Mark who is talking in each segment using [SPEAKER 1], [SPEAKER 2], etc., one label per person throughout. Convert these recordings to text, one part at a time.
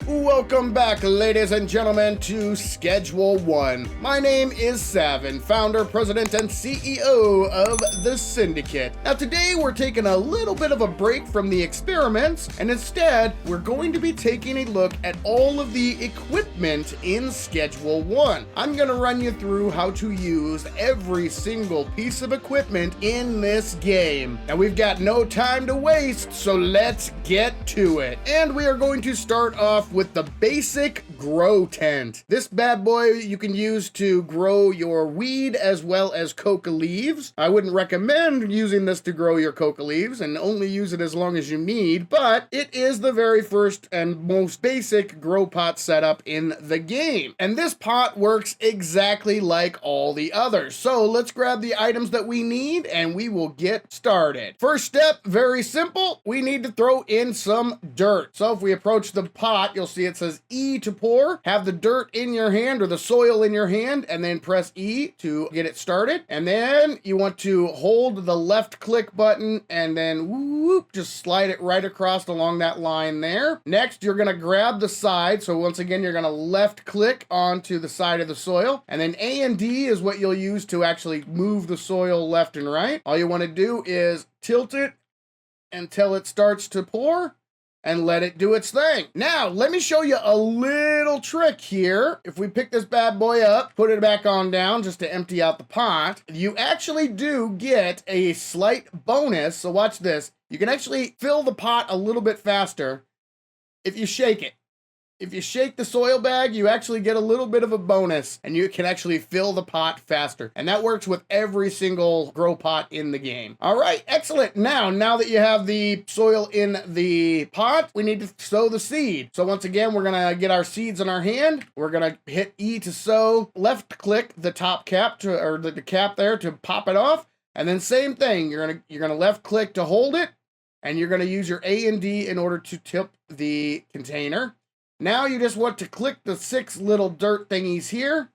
[SPEAKER 1] Welcome back, ladies and gentlemen, to Schedule 1. My name is Savin, founder, president, and CEO of the Syndicate. Now today we're taking a little bit of a break from the experiments, and instead we're going to be taking a look at all of the equipment in Schedule 1. I'm going to run you through how to use every single piece of equipment in this game. Now we've got no time to waste, so let's get to it. And we are going to start off with the basic grow tent. This bad boy you can use to grow your weed as well as coca leaves. I wouldn't recommend using this to grow your coca leaves, and only use it as long as you need, but it is the very first and most basic grow pot setup in the game. And this pot works exactly like all the others. So let's grab the items that we need and we will get started. First step, very simple. We need to throw in some dirt. So if we approach the pot, you'll see it says E to pour. Have the dirt in your hand or the soil in your hand, and then press E to get it started. And then you want to hold the left click button and then whoop, just slide it right across along that line there. Next, you're gonna grab the side. So once again, you're gonna left click onto the side of the soil, and then A and D is what you'll use to actually move the soil left and right. All you want to do is tilt it until it starts to pour and let it do its thing. Now, let me show you a little trick here. If we pick this bad boy up, put it back on down just to empty out the pot, you actually do get a slight bonus. So watch this. You can actually fill the pot a little bit faster if you shake it. If you shake the soil bag, you actually get a little bit of a bonus, and you can actually fill the pot faster. And that works with every single grow pot in the game. All right, excellent. Now that you have the soil in the pot, we need to sow the seed. So once again, we're gonna get our seeds in our hand. We're gonna hit E to sow, left click the top cap to, or the cap there to pop it off. And then same thing, you're gonna left click to hold it, and you're gonna use your A and D in order to tip the container. Now you just want to click the 6 little dirt thingies here,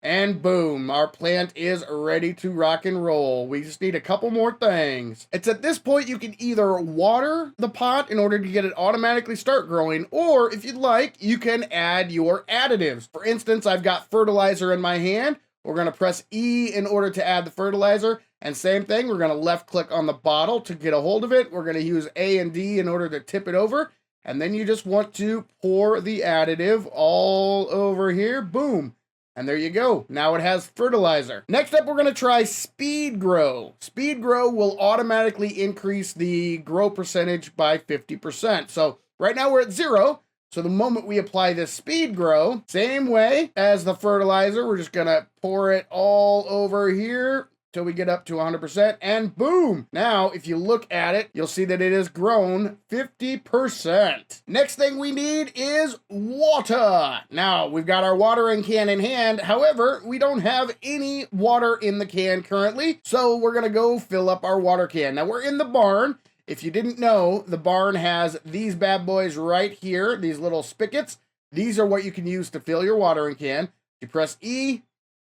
[SPEAKER 1] and boom, our plant is ready to rock and roll. We just need a couple more things. It's at this point you can either water the pot in order to get it automatically start growing, or if you'd like, you can add your additives. For instance, I've got fertilizer in my hand. We're gonna press E in order to add the fertilizer, and same thing, we're gonna left click on the bottle to get a hold of it. We're gonna use A and D in order to tip it over. And then you just want to pour the additive all over here. Boom. And there you go. Now it has fertilizer. Next up, we're going to try Speed Grow. Speed Grow will automatically increase the grow percentage by 50%. So right now we're at 0. So the moment we apply this Speed Grow, same way as the fertilizer, we're just going to pour it all over here till we get up to 100%, and boom! Now, if you look at it, you'll see that it has grown 50%. Next thing we need is water. Now, we've got our watering can in hand. However, we don't have any water in the can currently, so we're gonna go fill up our water can. Now, we're in the barn. If you didn't know, the barn has these bad boys right here, these little spigots. These are what you can use to fill your watering can. You press E,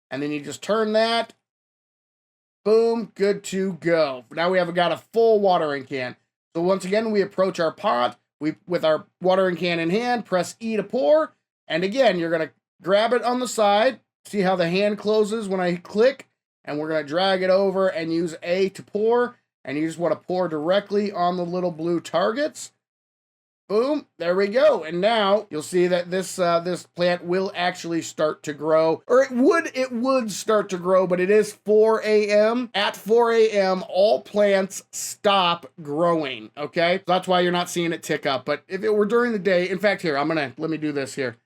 [SPEAKER 1] and then you just turn that. Boom, good to go. Now we have got a full watering can. So once again, we approach our pot. With our watering can in hand, press E to pour. And again, you're going to grab it on the side. See how the hand closes when I click? And we're going to drag it over and use A to pour. And you just want to pour directly on the little blue targets. Boom, there we go. And now you'll see that this plant will actually start to grow, or it would start to grow, but it is 4 a.m. At 4 a.m., all plants stop growing, okay? So that's why you're not seeing it tick up. But if it were during the day, in fact, here, let me do this here.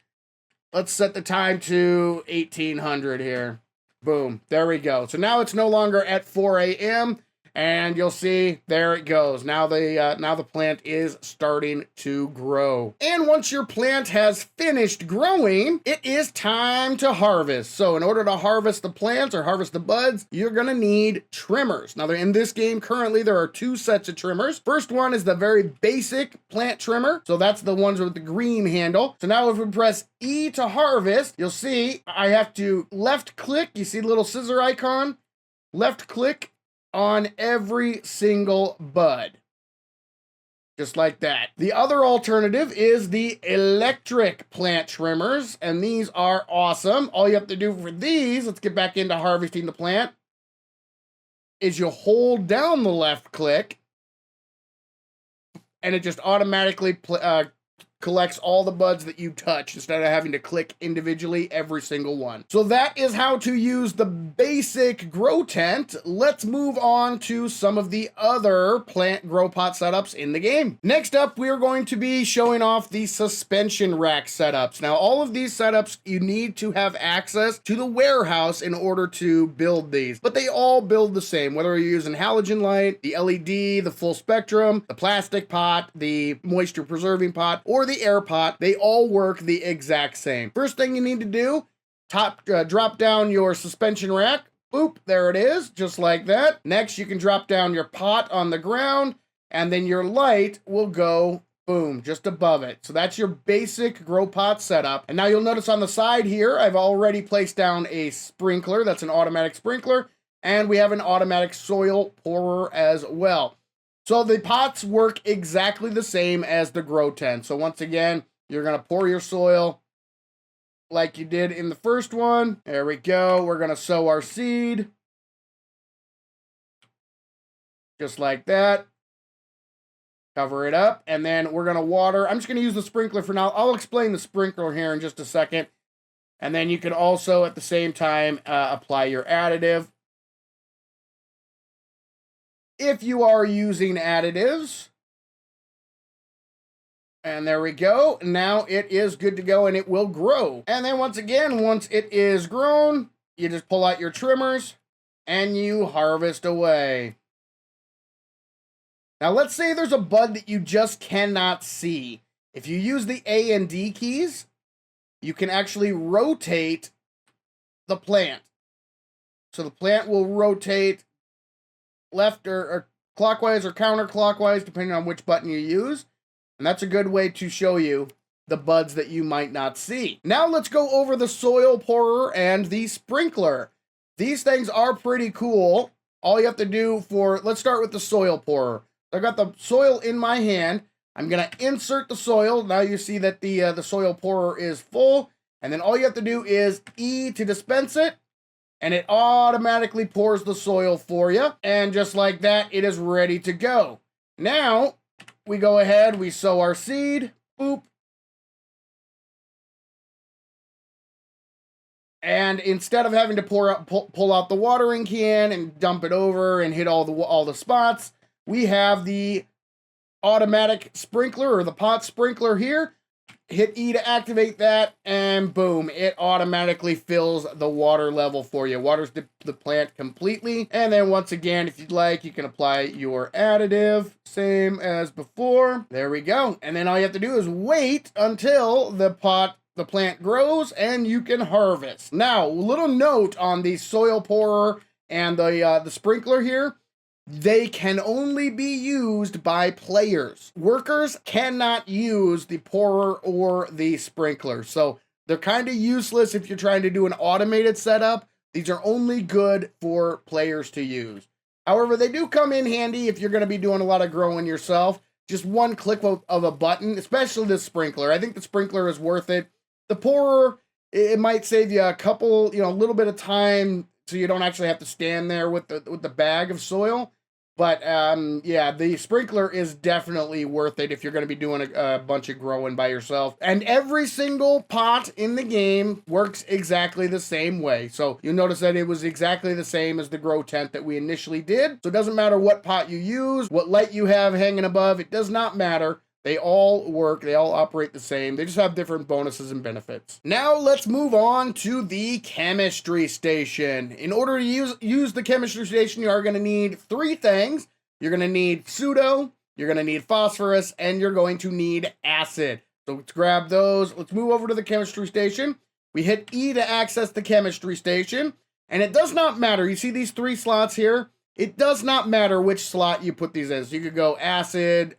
[SPEAKER 1] Let's set the time to 1800 here. Boom, there we go. So now it's no longer at 4 a.m., and you'll see, there it goes. Now the plant is starting to grow. And once your plant has finished growing, it is time to harvest. So in order to harvest the plants or harvest the buds, you're gonna need trimmers. Now in this game currently, there are 2 sets of trimmers. First one is the very basic plant trimmer. So that's the ones with the green handle. So now if we press E to harvest, you'll see I have to left click. You see the little scissor icon? Left click on every single bud. just like that. The other alternative is the electric plant trimmers, and these are awesome. All you have to do for these, let's get back into harvesting the plant, is you hold down the left click, and it just automatically collects all the buds that you touch instead of having to click individually every single one. So that is how to use the basic grow tent. Let's move on to some of the other plant grow pot setups in the game. Next up, we are going to be showing off the suspension rack setups. Now, all of these setups, you need to have access to the warehouse in order to build these, but they all build the same, whether you're using halogen light, the LED, the full spectrum, the plastic pot, the moisture preserving pot, or the air pot, they all work the exact same. First thing you need to do, drop down your suspension rack. Boop, there it is, just like that. Next, you can drop down your pot on the ground, and then your light will go, boom, just above it. So that's your basic grow pot setup. And now you'll notice on the side here, I've already placed down a sprinkler. That's an automatic sprinkler. And we have an automatic soil pourer as well. So the pots work exactly the same as the grow tent. So once again, you're going to pour your soil like you did in the first one. There we go. We're going to sow our seed. Just like that. Cover it up. And then we're going to water. I'm just going to use the sprinkler for now. I'll explain the sprinkler here in just a second. And then you can also, at the same time, apply your additive. If you are using additives, and there we go. Now it is good to go and it will grow. And then once again, once it is grown, you just pull out your trimmers and you harvest away. Now let's say there's a bud that you just cannot see. If you use the A and D keys, you can actually rotate the plant. So the plant will rotate left or clockwise or counterclockwise, depending on which button you use. And that's a good way to show you the buds that you might not see. Now let's go over the soil pourer and the sprinkler. These things are pretty cool. All you have to do let's start with the soil pourer. I got the soil in my hand. I'm gonna insert the soil. Now you see that the soil pourer is full. And then all you have to do is E to dispense it. And it automatically pours the soil for you. And just like that, it is ready to go. Now, we go ahead, we sow our seed. Boop. And instead of having to pull out the watering can and dump it over and hit all the spots, we have the automatic sprinkler or the pot sprinkler here. Hit E to activate that, and boom, it automatically fills the water level for you. Waters the plant completely. And then once again, if you'd like, you can apply your additive, same as before. There we go. And then all you have to do is wait until the plant grows, and you can harvest. Now, a little note on the soil pourer and the sprinkler here. They can only be used by players. Workers cannot use the pourer or the sprinkler. So they're kind of useless if you're trying to do an automated setup. These are only good for players to use. However, they do come in handy if you're going to be doing a lot of growing yourself. Just one click of a button, especially the sprinkler. I think the sprinkler is worth it. The pourer, it might save you a little bit of time, so you don't actually have to stand there with the bag of soil. But yeah, the sprinkler is definitely worth it if you're going to be doing a bunch of growing by yourself. And every single pot in the game works exactly the same way. So you'll notice that it was exactly the same as the grow tent that we initially did. So it doesn't matter what pot you use, what light you have hanging above, it does not matter. They all work, they all operate the same. They just have different bonuses and benefits. Now let's move on to the chemistry station. In order to use the chemistry station, you are going to need three things. You're going to need pseudo, you're going to need phosphorus, and you're going to need acid. So let's grab those. Let's move over to the chemistry station. We hit E to access the chemistry station. And it does not matter. You see these three slots here? It does not matter which slot you put these in. So you could go acid,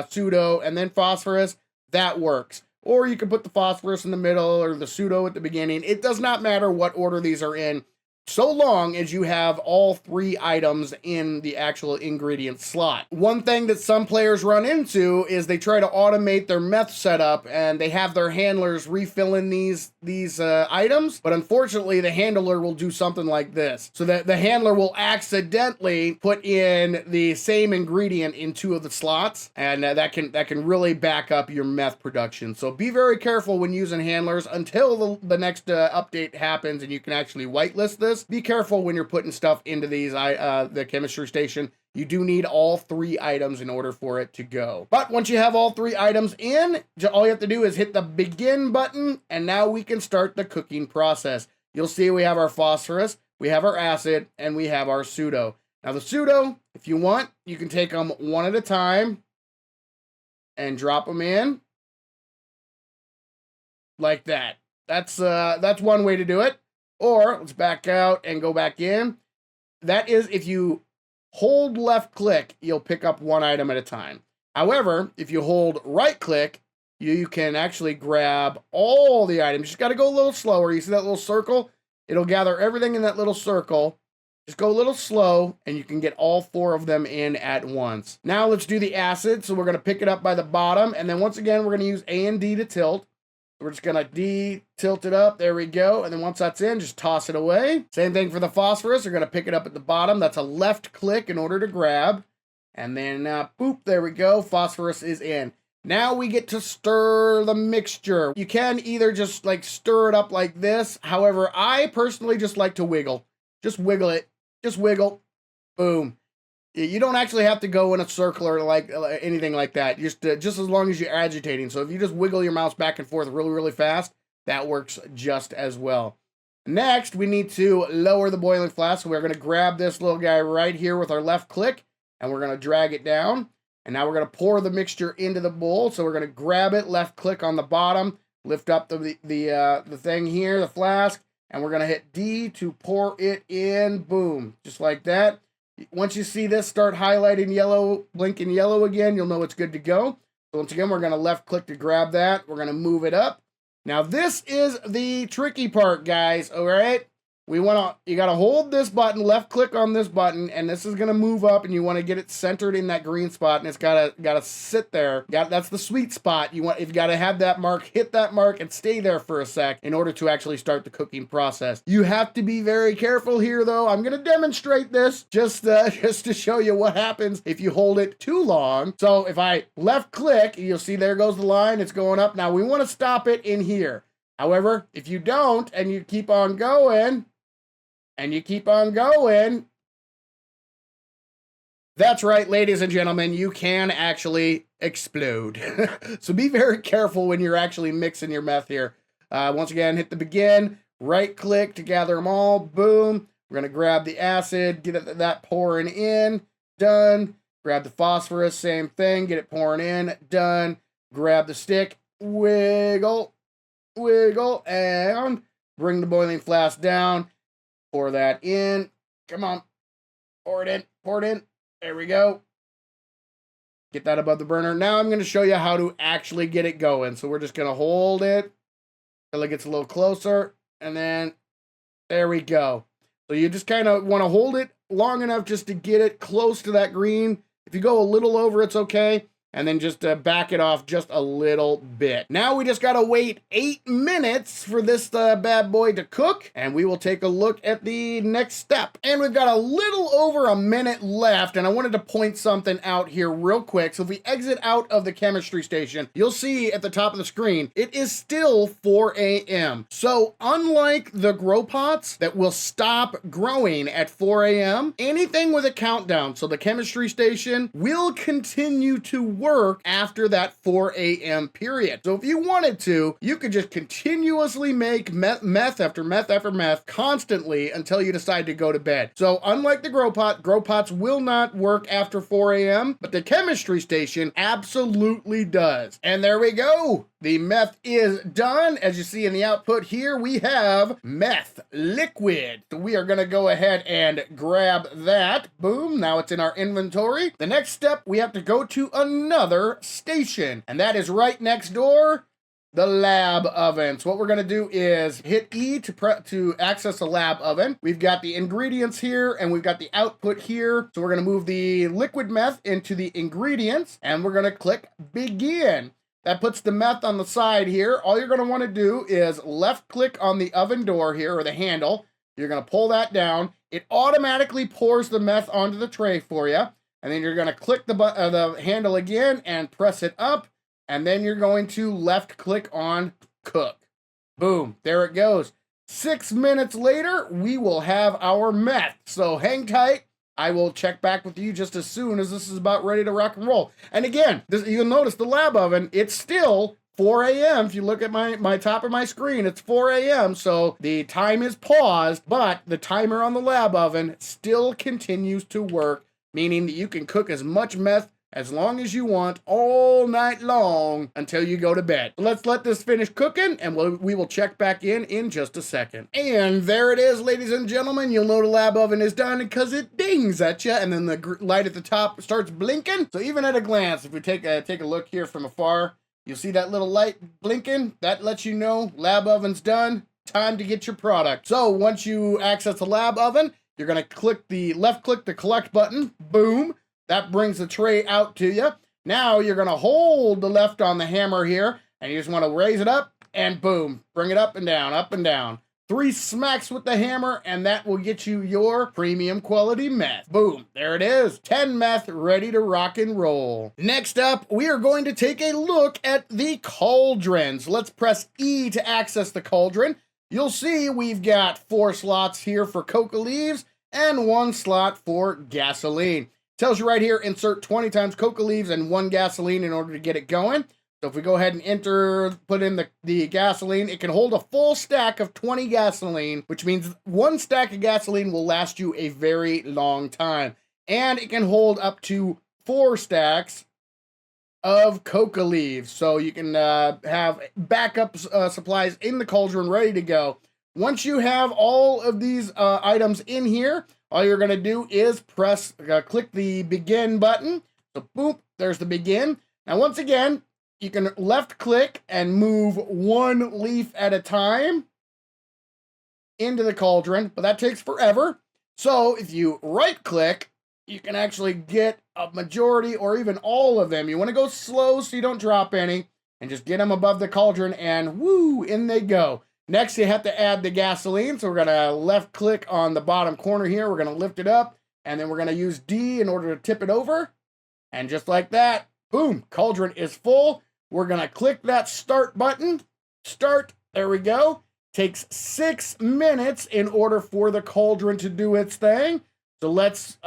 [SPEAKER 1] pseudo, and then phosphorus. That works. Or you can put the phosphorus in the middle or the pseudo at the beginning. It does not matter what order these are in. so long as you have all 3 items in the actual ingredient slot. One thing that some players run into is they try to automate their meth setup and they have their handlers refilling these items, but unfortunately the handler will do something like this. So that the handler will accidentally put in the same ingredient in 2 of the slots, and that can really back up your meth production. So be very careful when using handlers until the next update happens and you can actually whitelist this. Be careful when you're putting stuff into these the chemistry station. You do need all 3 items in order for it to go. But once you have all 3 items in, all you have to do is hit the begin button, and now we can start the cooking process. You'll see we have our phosphorus, we have our acid, and we have our pseudo. Now the pseudo, if you want, you can take them one at a time and drop them in like that. That's one way to do it. Or let's back out and go back in. That is if you hold left click, you'll pick up 1 item at a time. However, if you hold right click, you can actually grab all the items. You just got to go a little slower. You see that little circle? It'll gather everything in that little circle. Just go a little slow and you can get all 4 of them in at once. Now let's do the acid. So we're going to pick it up by the bottom. And then once again, we're going to use A and D to tilt. We're just going to tilt it up. There we go. And then once that's in, just toss it away. Same thing for the phosphorus. We're going to pick it up at the bottom. That's a left click in order to grab. And then, boop, there we go. Phosphorus is in. Now we get to stir the mixture. You can either just like stir it up like this. However, I personally just like to wiggle. Just wiggle it. Just wiggle. Boom. You don't actually have to go in a circle or like anything like that. Just as long as you're agitating. So if you just wiggle your mouse back and forth really, really fast, that works just as well. Next, we need to lower the boiling flask. So we're going to grab this little guy right here with our left click, and we're going to drag it down. And now we're going to pour the mixture into the bowl. So we're going to grab it, left click on the bottom, lift up the thing here, the flask, and we're going to hit D to pour it in. Boom, just like that. Once you see this start highlighting yellow, blinking yellow again, you'll know it's good to go. So once again, we're going to left click to grab that. We're going to move it up. Now this is the tricky part, guys. All right. You got to hold this button, left click on this button, and this is going to move up, and you want to get it centered in that green spot, and it's got to sit there. That's the sweet spot. You've got to have that mark, hit that mark, and stay there for a sec in order to actually start the cooking process. You have to be very careful here, though. I'm going to demonstrate this just to show you what happens if you hold it too long. So if I left click, you'll see there goes the line. It's going up. Now we want to stop it in here. However, if you don't, and you keep on going, that's right, ladies and gentlemen, you can actually explode. So be very careful when you're actually mixing your meth here. Once again, hit the begin, right click to gather them all, boom. We're going to grab the acid, get that pouring in, done. Grab the phosphorus, same thing, get it pouring in, done. Grab the stick, wiggle, and bring the boiling flask down. Pour that in. Come on. Pour it in. There we go. Get that above the burner. Now I'm going to show you how to actually get it going. So we're just going to hold it until it gets a little closer. And then there we go. So you just kind of want to hold it long enough just to get it close to that green. If you go a little over, it's okay. And then just back it off just a little bit. Now we just gotta wait 8 minutes for this bad boy to cook, and we will take a look at the next step. And we've got a little over a minute left, and I wanted to point something out here real quick. So if we exit out of the chemistry station, you'll see at the top of the screen, it is still 4 a.m. So unlike the grow pots that will stop growing at 4 a.m., anything with a countdown, so the chemistry station will continue to work after that 4 a.m. period. So if you wanted to, you could just continuously make meth after meth after meth constantly until you decide to go to bed. So unlike the grow pots will not work after 4 a.m., but the chemistry station absolutely does. And there we go. The meth is done. As you see in the output here, we have meth liquid. So we are going to go ahead and grab that. Boom. Now it's in our inventory. The next step, we have to go to another station, and that is right next door the lab oven. So what we're gonna do is hit E to access the lab oven. We've got the ingredients here and we've got the output here. So we're gonna move the liquid meth into the ingredients and we're gonna click begin. That puts the meth on the side here. All you're gonna wanna do is left click on the oven door here, or the handle. You're gonna pull that down. It automatically pours the meth onto the tray for you. And then you're gonna click the handle again and press it up. And then you're going to left click on cook. Boom, there it goes. 6 minutes later, we will have our meth. So hang tight. I will check back with you just as soon as this is about ready to rock and roll. And again, you'll notice the lab oven, it's still 4 a.m. If you look at my top of my screen, it's 4 a.m. So the time is paused, but the timer on the lab oven still continues to work, meaning that you can cook as much meth as long as you want all night long until you go to bed. Let's let this finish cooking and we will check back in just a second. And there it is, ladies and gentlemen. You'll know the lab oven is done because it dings at you and then the light at the top starts blinking. So even at a glance, if we take a look here from afar, you'll see that little light blinking. That lets you know lab oven's done. Time to get your product. So once you access the lab oven, you're gonna left click the collect button. Boom. That brings the tray out to you. Now you're gonna hold the left on the hammer here and you just wanna raise it up and boom, bring it up and down, up and down. 3 smacks with the hammer and that will get you your premium quality meth. Boom, there it is. 10 meth ready to rock and roll. Next up, we are going to take a look at the cauldrons. Let's press E to access the cauldron. You'll see we've got 4 slots here for coca leaves and 1 slot for gasoline. Tells you right here, insert 20 times coca leaves and 1 gasoline in order to get it going. So if we go ahead and put in the gasoline, it can hold a full stack of 20 gasoline, which means 1 stack of gasoline will last you a very long time. And it can hold up to 4 stacks of coca leaves. So you can have backup supplies in the cauldron ready to go. Once you have all of these items in here, all you're gonna do is click the begin button. So boop, there's the begin. Now once again, you can left click and move 1 leaf at a time into the cauldron, but that takes forever. So if you right click, you can actually get a majority or even all of them. You wanna go slow so you don't drop any and just get them above the cauldron and woo, in they go. Next, you have to add the gasoline. So we're gonna left click on the bottom corner here. We're gonna lift it up and then we're gonna use D in order to tip it over. And just like that, boom, cauldron is full. We're gonna click that start button. Start, there we go. Takes 6 minutes in order for the cauldron to do its thing. So let's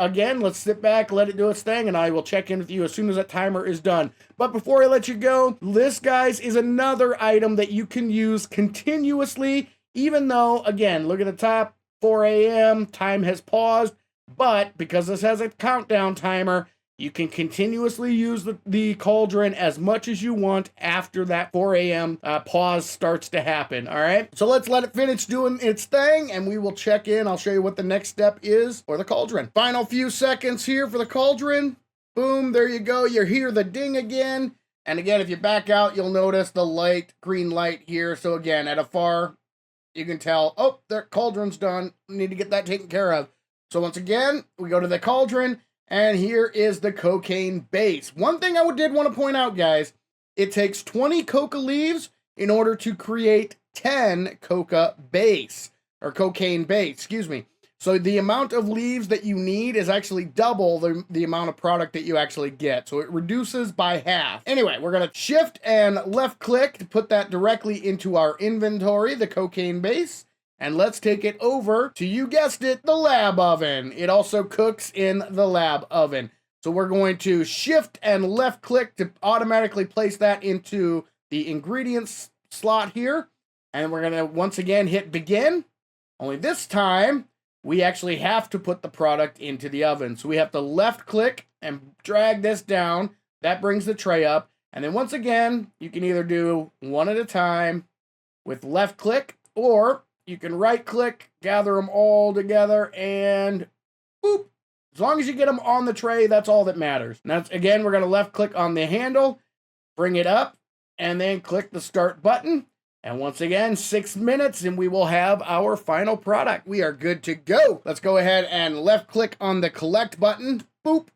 [SPEAKER 1] sit back, let it do its thing, and I will check in with you as soon as that timer is done. But before I let you go, this, guys, is another item that you can use continuously, even though, again, look at the top, 4 a.m., time has paused, but because this has a countdown timer, you can continuously use the cauldron as much as you want after that 4 a.m. Pause starts to happen, all right? So let's let it finish doing its thing, and we will check in. I'll show you what the next step is for the cauldron. Final few seconds here for the cauldron. Boom, there you go. You hear the ding again. And again, if you back out, you'll notice the green light here. So again, at afar, you can tell, oh, the cauldron's done. Need to get that taken care of. So once again, we go to the cauldron. And here is the cocaine base. One thing I did want to point out, guys, it takes 20 coca leaves in order to create 10 coca base, or cocaine base, excuse me. So the amount of leaves that you need is actually double the amount of product that you actually get. So it reduces by half. Anyway, we're gonna shift and left click to put that directly into our inventory, the cocaine base. And let's take it over to, you guessed it, the lab oven. It also cooks in the lab oven. So we're going to shift and left click to automatically place that into the ingredients slot here. And we're gonna once again hit begin. Only this time, we actually have to put the product into the oven. So we have to left click and drag this down. That brings the tray up. And then once again, you can either do one at a time with left click, or you can right click, gather them all together, and boop. As long as you get them on the tray, that's all that matters. Now, again, we're gonna left click on the handle, bring it up, and then click the start button. And once again, 6 minutes and we will have our final product. We are good to go. Let's go ahead and left click on the collect button. Boop.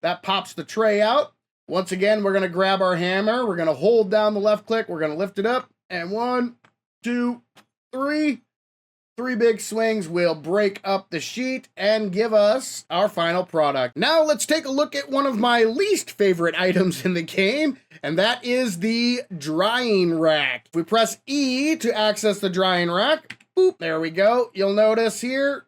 [SPEAKER 1] That pops the tray out. Once again, we're gonna grab our hammer. We're gonna hold down the left click. We're gonna lift it up. And 1, 2, 3. 3 big swings will break up the sheet and give us our final product. Now let's take a look at one of my least favorite items in the game, and that is the drying rack. If we press E to access the drying rack, boop, there we go. You'll notice here,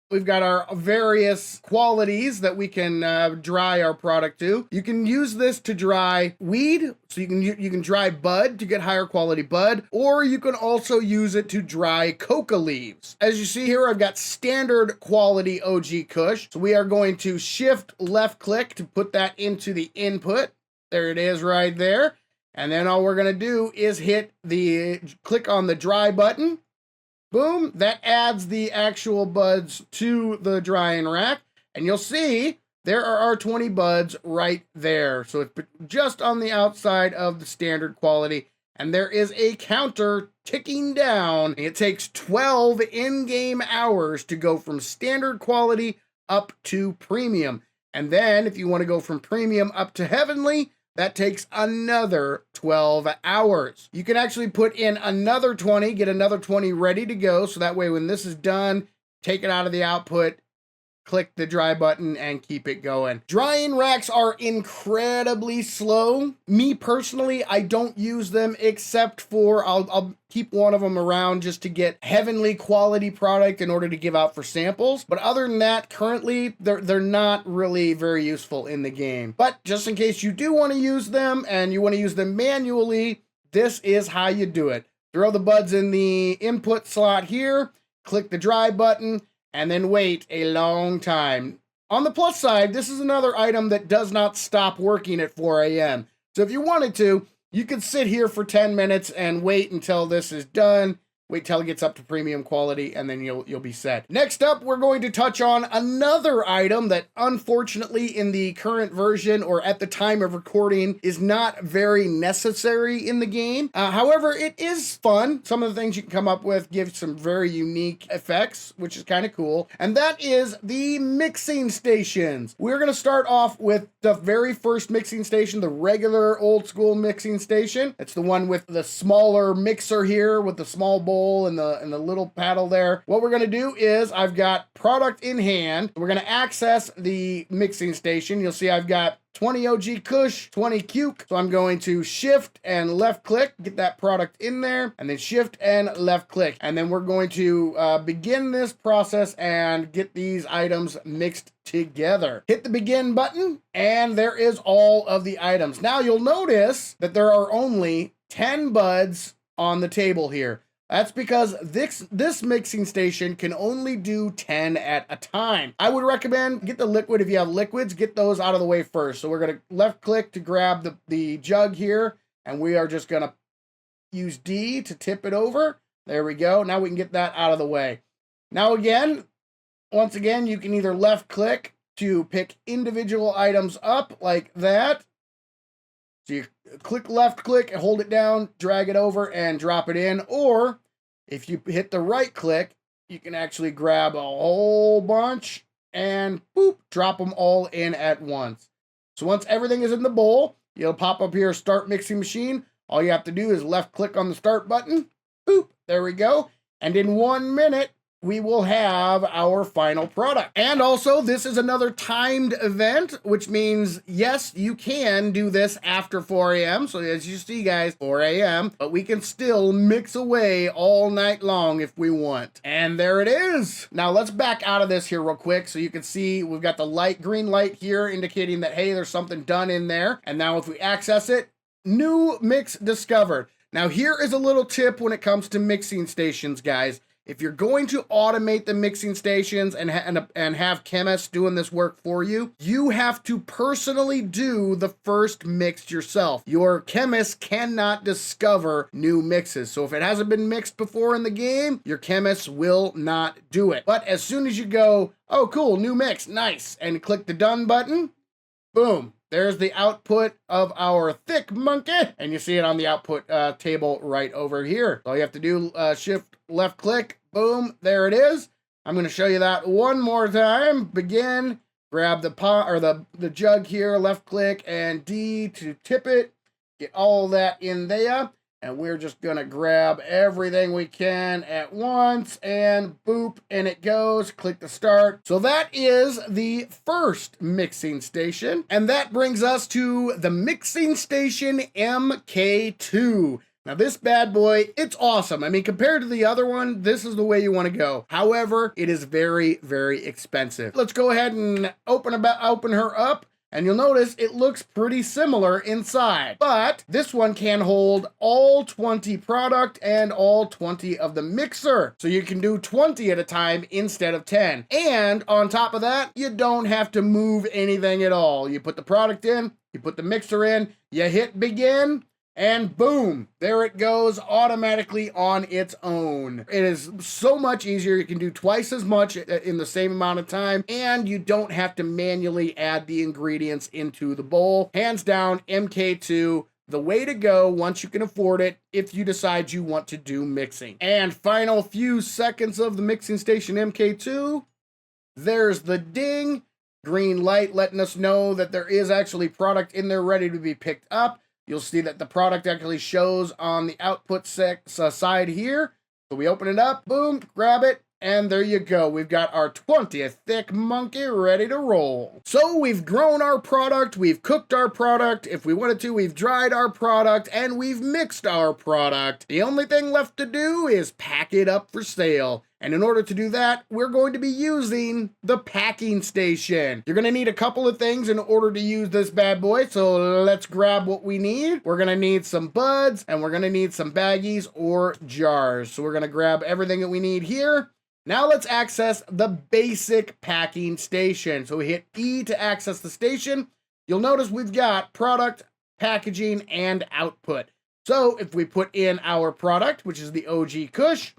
[SPEAKER 1] we've got our various qualities that we can dry our product to. You can use this to dry weed, so you can dry bud to get higher quality bud, or you can also use it to dry coca leaves. As you see here, I've got standard quality OG Kush. So we are going to shift left click to put that into the input. There it is right there. And then all we're gonna do is click on the dry button. Boom, that adds the actual buds to the drying rack, and you'll see there are our 20 buds right there. So it's just on the outside of the standard quality, and there is a counter ticking down. It takes 12 in-game hours to go from standard quality up to premium. And then if you want to go from premium up to heavenly, that takes another 12 hours. You can actually put in another 20, get another 20 ready to go. So that way, when this is done, take it out of the output, click the dry button and keep it going. Drying racks are incredibly slow. Me personally, I don't use them except for, I'll keep one of them around just to get heavenly quality product in order to give out for samples. But other than that, currently, they're not really very useful in the game. But just in case you do want to use them and you want to use them manually, this is how you do it. Throw the buds in the input slot here, click the dry button, and then wait a long time. On the plus side, this is another item that does not stop working at 4 a.m. So if you wanted to, you could sit here for 10 minutes and wait until this is done. Wait till it gets up to premium quality, and then you'll be set. Next up, we're going to touch on another item that unfortunately in the current version or at the time of recording is not very necessary in the game. However, it is fun. Some of the things you can come up with give some very unique effects, which is kind of cool. And that is the mixing stations. We're going to start off with the very first mixing station, the regular old school mixing station. It's the one with the smaller mixer here with the small bowl and the little paddle there. What we're gonna do is I've got product in hand. We're gonna access the mixing station. You'll see I've got 20 OG Kush, 20 Cuke. So I'm going to shift and left click, get that product in there, and then shift and left click. And then we're going to begin this process and get these items mixed together. Hit the begin button, and there is all of the items. Now you'll notice that there are only 10 buds on the table here. That's because this mixing station can only do 10 at a time. I would recommend get the liquid. If you have liquids, get those out of the way first. So we're going to left click to grab the jug here, and we are just going to use D to tip it over. There we go. Now we can get that out of the way. Now again, once again, you can either left click to pick individual items up like that. So you click left click and hold it down, drag it over and drop it in. Or if you hit the right click, you can actually grab a whole bunch and boop, drop them all in at once. So once everything is in the bowl, you'll pop up here, start mixing machine. All you have to do is left click on the start button. Boop, there we go. And in 1 minute, we will have our final product. And also, this is another timed event, which means, yes, you can do this after 4 a.m. So as you see, guys, 4 a.m., but we can still mix away all night long if we want. And there it is. Now let's back out of this here real quick so you can see we've got the green light here indicating that, hey, there's something done in there. And now if we access it, new mix discovered. Now here is a little tip when it comes to mixing stations, guys. If you're going to automate the mixing stations and have chemists doing this work for you, you have to personally do the first mix yourself. Your chemist cannot discover new mixes. So if it hasn't been mixed before in the game, your chemists will not do it. But as soon as you go, oh cool, new mix, nice, and click the done button, boom, there's the output of our thick monkey, and you see it on the output table right over here. All you have to do, shift left click, boom, there it is. I'm going to show you that one more time. Begin, grab the pot or the jug here, left click and D to tip it. Get all that in there. And we're just going to grab everything we can at once and boop, and it goes. Click the start. So that is the first mixing station. And that brings us to the mixing station MK2. Now this bad boy, it's awesome. I mean, compared to the other one, this is the way you want to go. However, it is very, very expensive. Let's go ahead and open her up. And you'll notice it looks pretty similar inside, but this one can hold all 20 product and all 20 of the mixer. So you can do 20 at a time instead of 10. And on top of that, you don't have to move anything at all. You put the product in, you put the mixer in, you hit begin, and boom, there it goes automatically on its own. It is so much easier. You can do twice as much in the same amount of time, and you don't have to manually add the ingredients into the bowl. Hands down, MK2, the way to go once you can afford it if you decide you want to do mixing. And final few seconds of the mixing station MK2. There's the ding, green light letting us know that there is actually product in there ready to be picked up. You'll see that the product actually shows on the output side here. So we open it up, boom, grab it, and there you go. We've got our 20th thick monkey ready to roll. So we've grown our product, we've cooked our product. If we wanted to, we've dried our product, and we've mixed our product. The only thing left to do is pack it up for sale. And in order to do that, we're going to be using the packing station. You're going to need a couple of things in order to use this bad boy. So let's grab what we need. We're going to need some buds, and we're going to need some baggies or jars. So we're going to grab everything that we need here. Now let's access the basic packing station. So we hit E to access the station. You'll notice we've got product, packaging, and output. So if we put in our product, which is the OG Kush,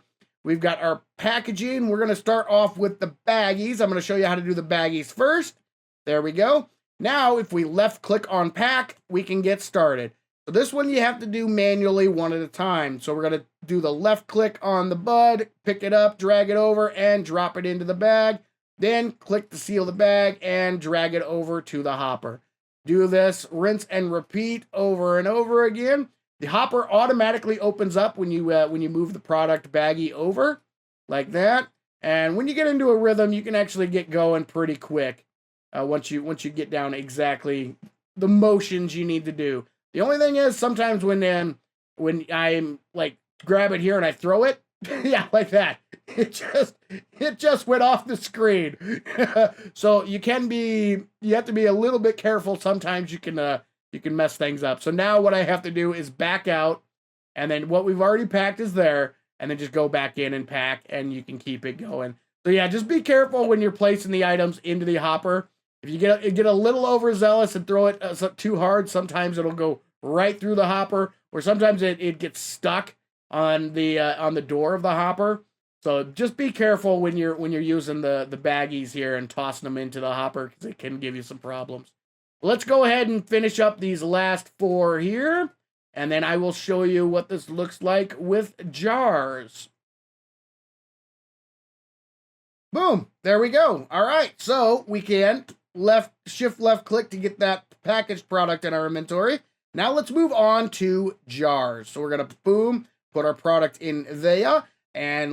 [SPEAKER 1] we've got our packaging. We're going to start off with the baggies. I'm going to show you how to do the baggies first. There we go. Now, if we left click on pack, we can get started. So this one you have to do manually one at a time. So we're going to do the left click on the bud, pick it up, drag it over, and drop it into the bag. Then click to seal the bag and drag it over to the hopper. Do this, rinse and repeat over and over again. The hopper automatically opens up when you move the product baggie over, like that. And when you get into a rhythm, you can actually get going pretty quick once you get down exactly the motions you need to do. The only thing is sometimes when I'm like grab it here and I throw it, yeah, like that, it just went off the screen. So you have to be a little bit careful. Sometimes you can mess things up. So now what I have to do is back out, and then what we've already packed is there, and then just go back in and pack, and you can keep it going. So yeah, just be careful when you're placing the items into the hopper. If you get a little overzealous and throw it too hard, sometimes it'll go right through the hopper, or sometimes it gets stuck on the door of the hopper. So just be careful when you're using the baggies here and tossing them into the hopper, because it can give you some problems. Let's go ahead and finish up these last 4 here, and then I will show you what this looks like with jars. Boom, there we go. All right, so we can shift left click to get that packaged product in our inventory. Now let's move on to jars. So we're gonna boom, put our product in there, and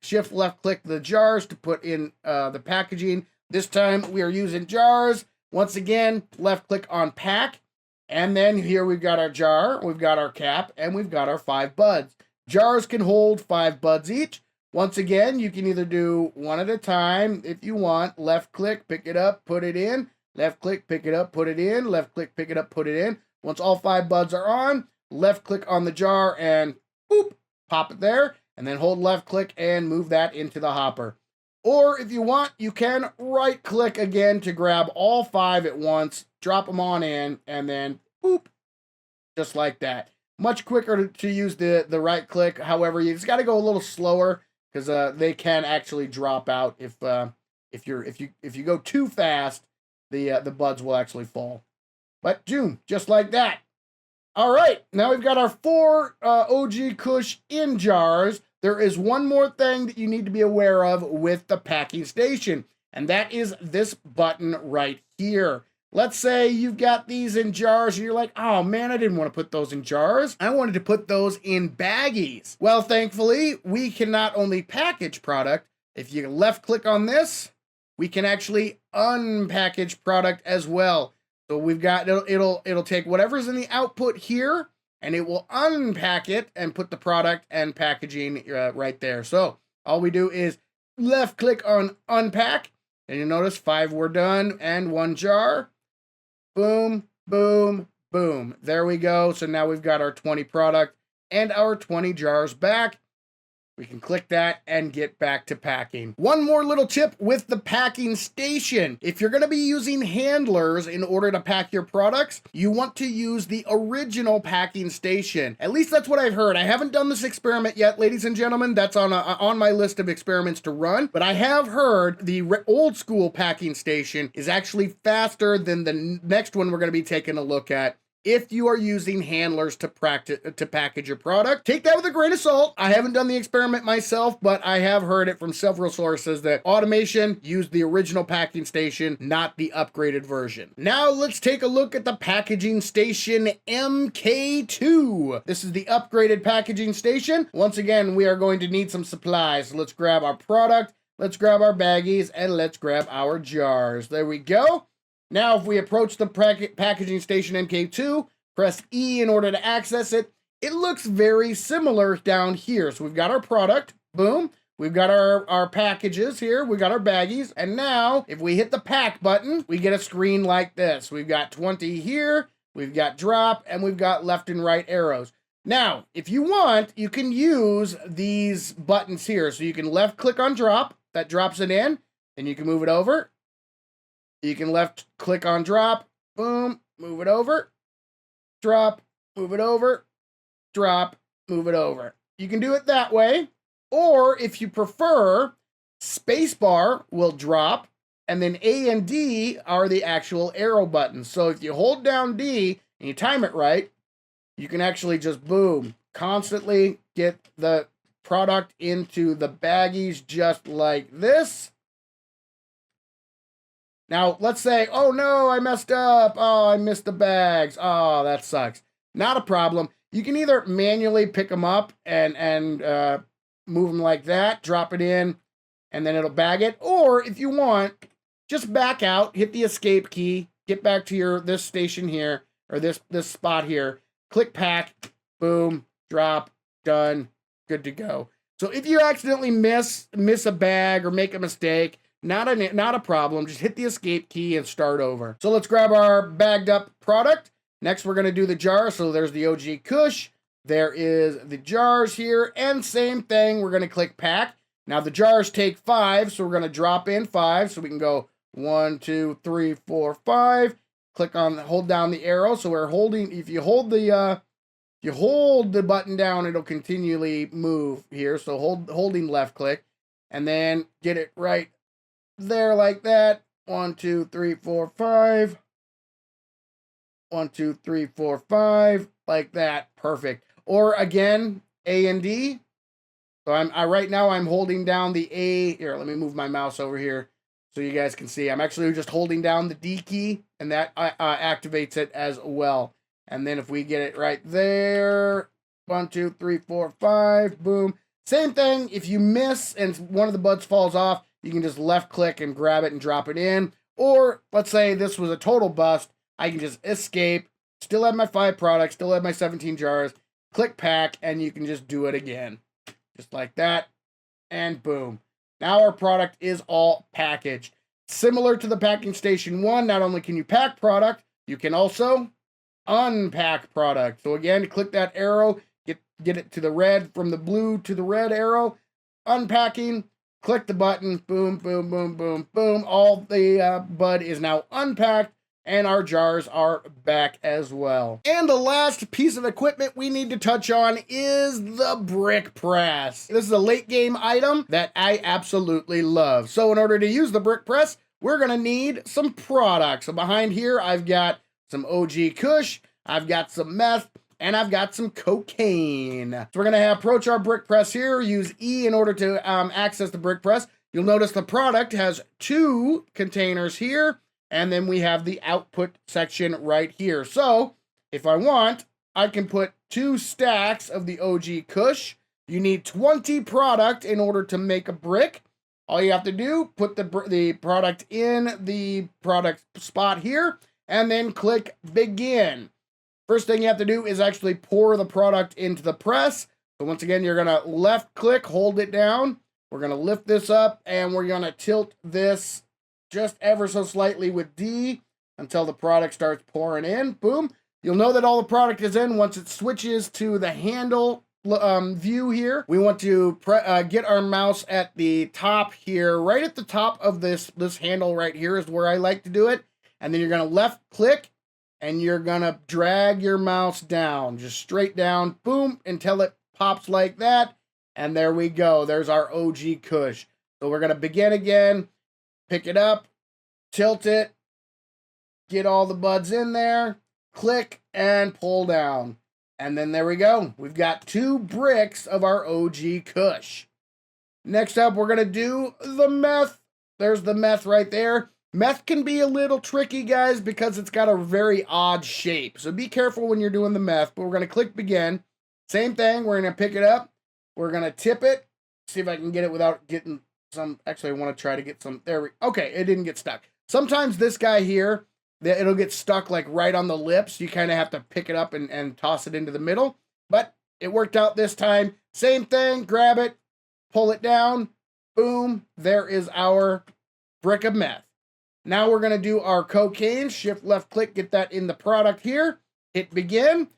[SPEAKER 1] shift left click the jars to put in the packaging. This time we are using jars. Once again, left click on pack, and then here we've got our jar, we've got our cap, and we've got our 5 buds. Jars can hold 5 buds each. Once again, you can either do one at a time if you want. Left click, pick it up, put it in. Left click, pick it up, put it in. Left click, pick it up, put it in. Once all 5 buds are on, left click on the jar and boop, pop it there, and then hold left click and move that into the hopper. Or if you want, you can right click again to grab all 5 at once, drop them on in, and then boop, just like that. Much quicker to use the right click. However, you just got to go a little slower, because they can actually drop out if you go too fast. The buds will actually fall. But boom, just like that. All right, now we've got our 4 OG Kush in jars. There is one more thing that you need to be aware of with the packing station, and that is this button right here. Let's say you've got these in jars and you're like, oh man, I didn't want to put those in jars. I wanted to put those in baggies. Well, thankfully, we can not only package product, if you left click on this, we can actually unpackage product as well. So we've got, it'll take whatever's in the output here and it will unpack it and put the product and packaging right there. So all we do is left click on unpack and you notice 5 were done and 1 jar. Boom, boom, boom. There we go. So now we've got our 20 product and our 20 jars back. We can click that and get back to packing. One more little tip with the packing station. If you're gonna be using handlers in order to pack your products, you want to use the original packing station. At least that's what I've heard. I haven't done this experiment yet, ladies and gentlemen. That's on my list of experiments to run, but I have heard the old school packing station is actually faster than the next one we're gonna be taking a look at. If you are using handlers to package your product, take that with a grain of salt. I haven't done the experiment myself, but I have heard it from several sources that automation used the original packing station, not the upgraded version. Now let's take a look at the packaging station MK2. This is the upgraded packaging station. Once again, we are going to need some supplies. So let's grab our product, let's grab our baggies, and let's grab our jars. There we go. Now, if we approach the packaging station MK2, press E in order to access it, it looks very similar down here. So we've got our product, boom. We've got our packages here, we've got our baggies, and now, if we hit the pack button, we get a screen like this. We've got 20 here, we've got drop, and we've got left and right arrows. Now, if you want, you can use these buttons here. So you can left click on drop, that drops it in, and you can move it over. You can left click on drop, boom, move it over, drop, move it over, drop, move it over. You can do it that way, or if you prefer, spacebar will drop, and then A and D are the actual arrow buttons. So if you hold down D and you time it right, you can actually just, boom, constantly get the product into the baggies just like this. Now, let's say, oh no, I messed up. Oh, I missed the bags. Oh, that sucks. Not a problem. You can either manually pick them up and move them like that, drop it in, and then it'll bag it. Or if you want, just back out, hit the escape key, get back to this station here, or this spot here, click pack, boom, drop, done, good to go. So if you accidentally miss a bag or make a mistake, not a problem. Just hit the escape key and start over. So let's grab our bagged up product. Next, we're going to do the jar. So there's the OG Kush. There is the jars here. And same thing, we're going to click pack. Now the jars take 5, so we're going to drop in 5. So we can go 1, 2, 3, 4, 5. Click on, hold down the arrow. So we're holding, if you hold the button down, it'll continually move here. So holding left click and then get it right there like that. 1, 2, 3, 4, 5. 1, 2, 3, 4, 5. Like that. Perfect. Or again, A and D. So right now I'm holding down the A. Here, let me move my mouse over here so you guys can see. I'm actually just holding down the D key, and that activates it as well. And then if we get it right there, 1, 2, 3, 4, 5, boom. Same thing. If you miss and one of the buds falls off, you can just left click and grab it and drop it in. Or let's say this was a total bust. I can just escape, still have my 5 products, still have my 17 jars, click pack, and you can just do it again. Just like that, and boom. Now our product is all packaged. Similar to the packing station 1, not only can you pack product, you can also unpack product. So again, click that arrow, get it to the red, from the blue to the red arrow, unpacking, click the button, boom, boom, boom, boom, boom. All the bud is now unpacked, and our jars are back as well. And the last piece of equipment we need to touch on is the brick press. This is a late game item that I absolutely love. So in order to use the brick press, we're gonna need some products. So behind here, I've got some OG Kush, I've got some meth, and I've got some cocaine. So we're gonna approach our brick press here, use E in order to access the brick press. You'll notice the product has 2 containers here, and then we have the output section right here. So if I want, I can put 2 stacks of the OG Kush. You need 20 product in order to make a brick. All you have to do, put the product in the product spot here, and then click begin. First thing you have to do is actually pour the product into the press. So once again, you're gonna left click, hold it down. We're gonna lift this up and we're gonna tilt this just ever so slightly with D until the product starts pouring in. Boom. You'll know that all the product is in once it switches to the handle view here. We want to get our mouse at the top here, right at the top of this handle right here is where I like to do it. And then you're gonna left click and you're gonna drag your mouse down, just straight down, boom, until it pops like that. And there we go. There's our OG Kush. So we're gonna begin again, pick it up, tilt it, get all the buds in there, click and pull down. And then there we go. We've got 2 bricks of our OG Kush. Next up, we're gonna do the meth. There's the meth right there. Meth can be a little tricky, guys, because it's got a very odd shape. So be careful when you're doing the meth, but we're going to click begin. Same thing, we're going to pick it up. We're going to tip it. See if I can get it without getting some. Actually, I want to try to get some. Okay, it didn't get stuck. Sometimes this guy here, it'll get stuck like right on the lips. You kind of have to pick it up and toss it into the middle. But it worked out this time. Same thing, grab it, pull it down. Boom, there is our brick of meth. Now we're going to do our cocaine. Shift left click, get that in the product here. Hit begin.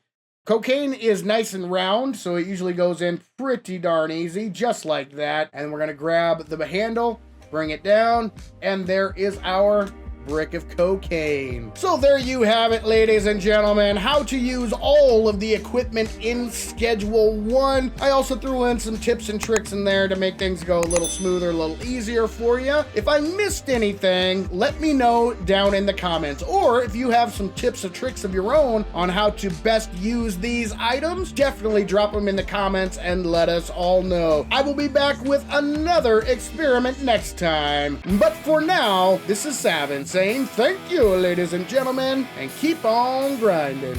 [SPEAKER 1] Cocaine is nice and round, so it usually goes in pretty darn easy, just like that. And we're going to grab the handle, bring it down, and there is our brick of cocaine. So there you have it, ladies and gentlemen, how to use all of the equipment in Schedule 1. I also threw in some tips and tricks in there to make things go a little smoother, a little easier for you. If I missed anything, let me know down in the comments. Or if you have some tips or tricks of your own on how to best use these items, definitely drop them in the comments and let us all know. I will be back with another experiment next time. But for now, this is Savin saying thank you, ladies and gentlemen, and keep on grinding.